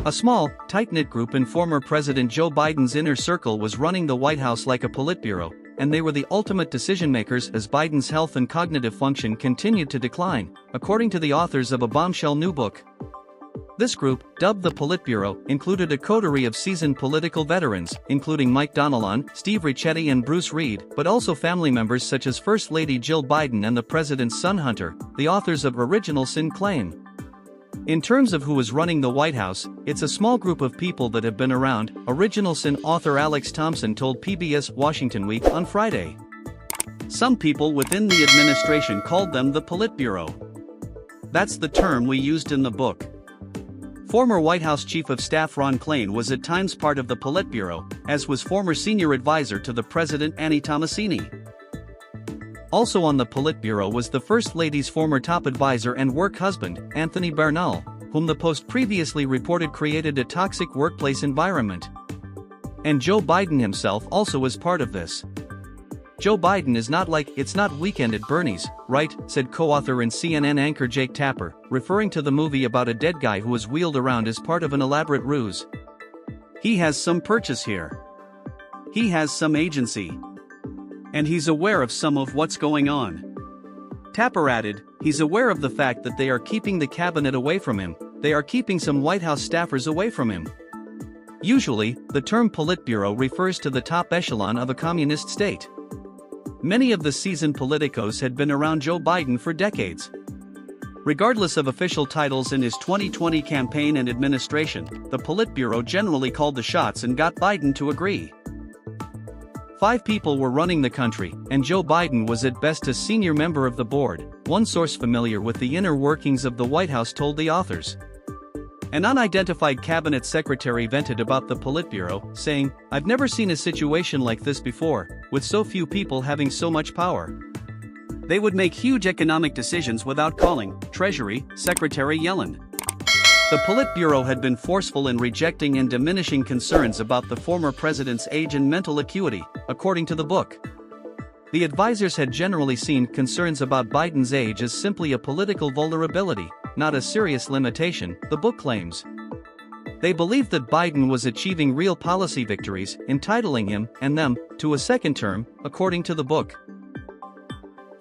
A small, tight-knit group in former President Joe Biden's inner circle was running the White House like a Politburo, and they were the ultimate decision-makers as Biden's health and cognitive function continued to decline, according to the authors of a bombshell new book. This group, dubbed the Politburo, included a coterie of seasoned political veterans, including Mike Donilon, Steve Ricchetti and Bruce Reed, but also family members such as First Lady Jill Biden and the president's son Hunter, the authors of Original Sin claim. In terms of who is running the White House, it's a small group of people that have been around, Original Sin author Alex Thompson told PBS Washington Week on Friday. Some people within the administration called them the Politburo. That's the term we used in the book. Former White House Chief of Staff Ron Klain was at times part of the Politburo, as was former senior advisor to the president Annie Tomasini. Also on the Politburo was the First Lady's former top advisor and work husband, Anthony Bernal, whom the Post previously reported created a toxic workplace environment. And Joe Biden himself also was part of this. Joe Biden is not like "It's not Weekend at Bernie's, right?" said co-author and CNN anchor Jake Tapper, referring to the movie about a dead guy who was wheeled around as part of an elaborate ruse. He has some purchase here. He has some agency. And he's aware of some of what's going on. Tapper added, he's aware of the fact that they are keeping the cabinet away from him, they are keeping some White House staffers away from him. Usually, the term Politburo refers to the top echelon of a communist state. Many of the seasoned politicos had been around Joe Biden for decades. Regardless of official titles in his 2020 campaign and administration, the Politburo generally called the shots and got Biden to agree. 5 people were running the country, and Joe Biden was at best a senior member of the board, one source familiar with the inner workings of the White House told the authors. An unidentified cabinet secretary vented about the Politburo, saying, "I've never seen a situation like this before, with so few people having so much power. They would make huge economic decisions without calling Treasury Secretary Yellen." The Politburo had been forceful in rejecting and diminishing concerns about the former president's age and mental acuity, according to the book. The advisors had generally seen concerns about Biden's age as simply a political vulnerability, not a serious limitation, the book claims. They believed that Biden was achieving real policy victories, entitling him, and them, to a second term, according to the book.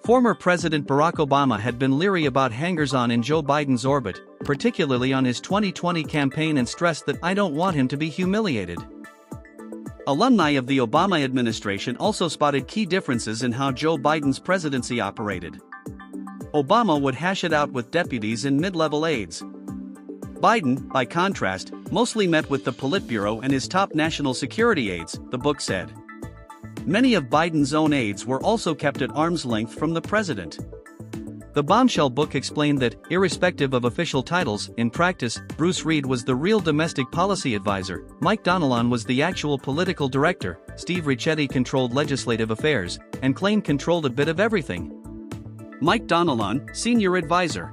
Former President Barack Obama had been leery about hangers-on in Joe Biden's orbit, particularly on his 2020 campaign, and stressed that "I don't want him to be humiliated." Alumni of the Obama administration also spotted key differences in how Joe Biden's presidency operated. Obama would hash it out with deputies and mid-level aides. Biden, by contrast, mostly met with the Politburo and his top national security aides, the book said. Many of Biden's own aides were also kept at arm's length from the president. The bombshell book explained that, irrespective of official titles, in practice, Bruce Reed was the real domestic policy advisor, Mike Donilon was the actual political director, Steve Ricchetti controlled legislative affairs, and Klain controlled a bit of everything. Mike Donilon, senior advisor.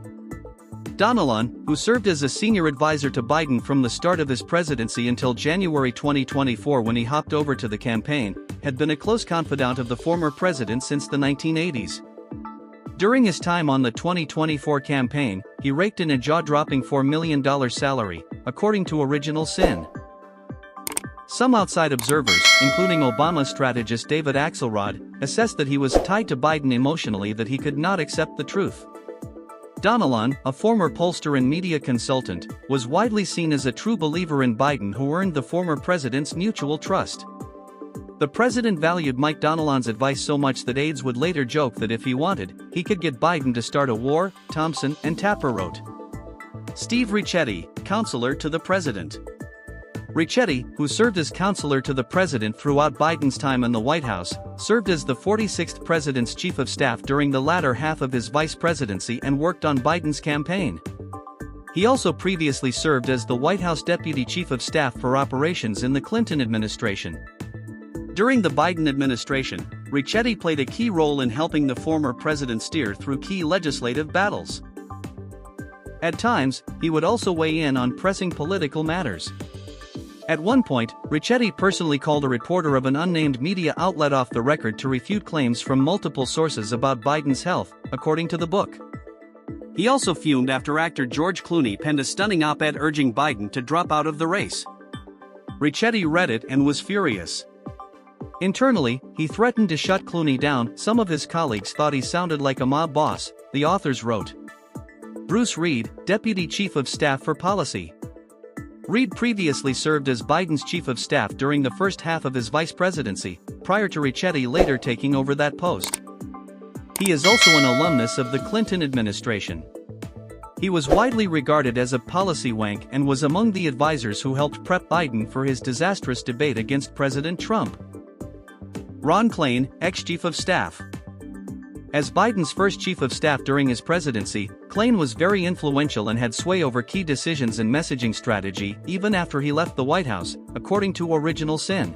Donilon, who served as a senior advisor to Biden from the start of his presidency until January 2024 when he hopped over to the campaign, had been a close confidant of the former president since the 1980s. During his time on the 2024 campaign, he raked in a jaw-dropping $4 million salary, according to Original Sin. Some outside observers, including Obama strategist David Axelrod, assessed that he was tied to Biden emotionally, that he could not accept the truth. Donilon, a former pollster and media consultant, was widely seen as a true believer in Biden, who earned the former president's mutual trust. The president valued Mike Donilon's advice so much that aides would later joke that if he wanted, he could get Biden to start a war, Thompson and Tapper wrote. Steve Ricchetti, counselor to the president. Ricchetti, who served as counselor to the president throughout Biden's time in the White House, served as the 46th president's chief of staff during the latter half of his vice presidency and worked on Biden's campaign. He also previously served as the White House deputy chief of staff for operations in the Clinton administration. During the Biden administration, Ricchetti played a key role in helping the former president steer through key legislative battles. At times, he would also weigh in on pressing political matters. At one point, Ricchetti personally called a reporter of an unnamed media outlet off the record to refute claims from multiple sources about Biden's health, according to the book. He also fumed after actor George Clooney penned a stunning op-ed urging Biden to drop out of the race. Ricchetti read it and was furious. Internally, he threatened to shut Clooney down. Some of his colleagues thought he sounded like a mob boss, the authors wrote. Bruce Reed, Deputy Chief of Staff for Policy. Reed previously served as Biden's Chief of Staff during the first half of his vice presidency, prior to Ricchetti later taking over that post. He is also an alumnus of the Clinton administration. He was widely regarded as a policy wank and was among the advisors who helped prep Biden for his disastrous debate against President Trump. Ron Klain, ex-Chief of Staff. As Biden's first Chief of Staff during his presidency, Klain was very influential and had sway over key decisions and messaging strategy even after he left the White House, according to Original Sin.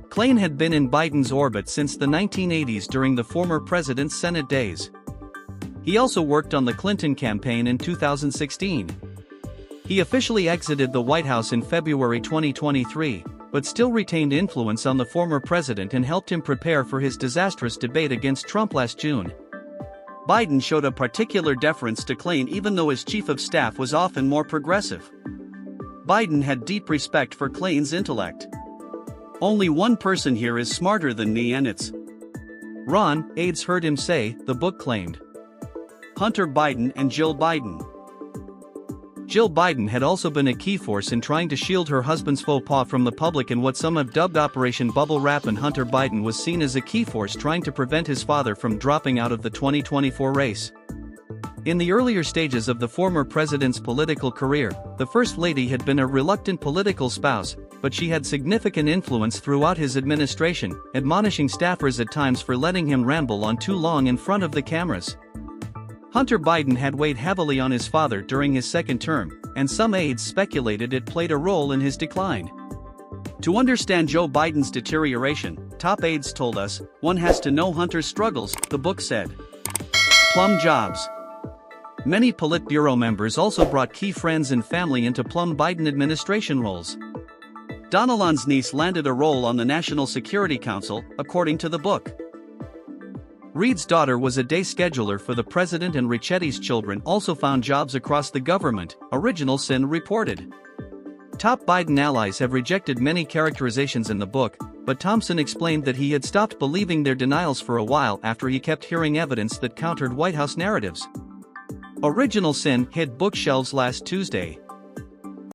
Klain had been in Biden's orbit since the 1980s during the former president's Senate days. He also worked on the Clinton campaign in 2016. He officially exited the White House in February 2023, but still retained influence on the former president and helped him prepare for his disastrous debate against Trump last June. Biden showed a particular deference to Klain even though his chief of staff was often more progressive. Biden had deep respect for Klain's intellect. "Only one person here is smarter than me and it's Ron," aides heard him say, the book claimed. Hunter Biden and Jill Biden. Jill Biden had also been a key force in trying to shield her husband's faux pas from the public in what some have dubbed Operation Bubble Wrap, and Hunter Biden was seen as a key force trying to prevent his father from dropping out of the 2024 race. In the earlier stages of the former president's political career, the First Lady had been a reluctant political spouse, but she had significant influence throughout his administration, admonishing staffers at times for letting him ramble on too long in front of the cameras. Hunter Biden had weighed heavily on his father during his second term, and some aides speculated it played a role in his decline. To understand Joe Biden's deterioration, top aides told us, one has to know Hunter's struggles, the book said. Plum jobs. Many Politburo members also brought key friends and family into plum Biden administration roles. Donilon's niece landed a role on the National Security Council, according to the book. Reed's daughter was a day scheduler for the president, and Ricchetti's children also found jobs across the government, Original Sin reported. Top Biden allies have rejected many characterizations in the book, but Thompson explained that he had stopped believing their denials for a while after he kept hearing evidence that countered White House narratives. Original Sin hit bookshelves last Tuesday.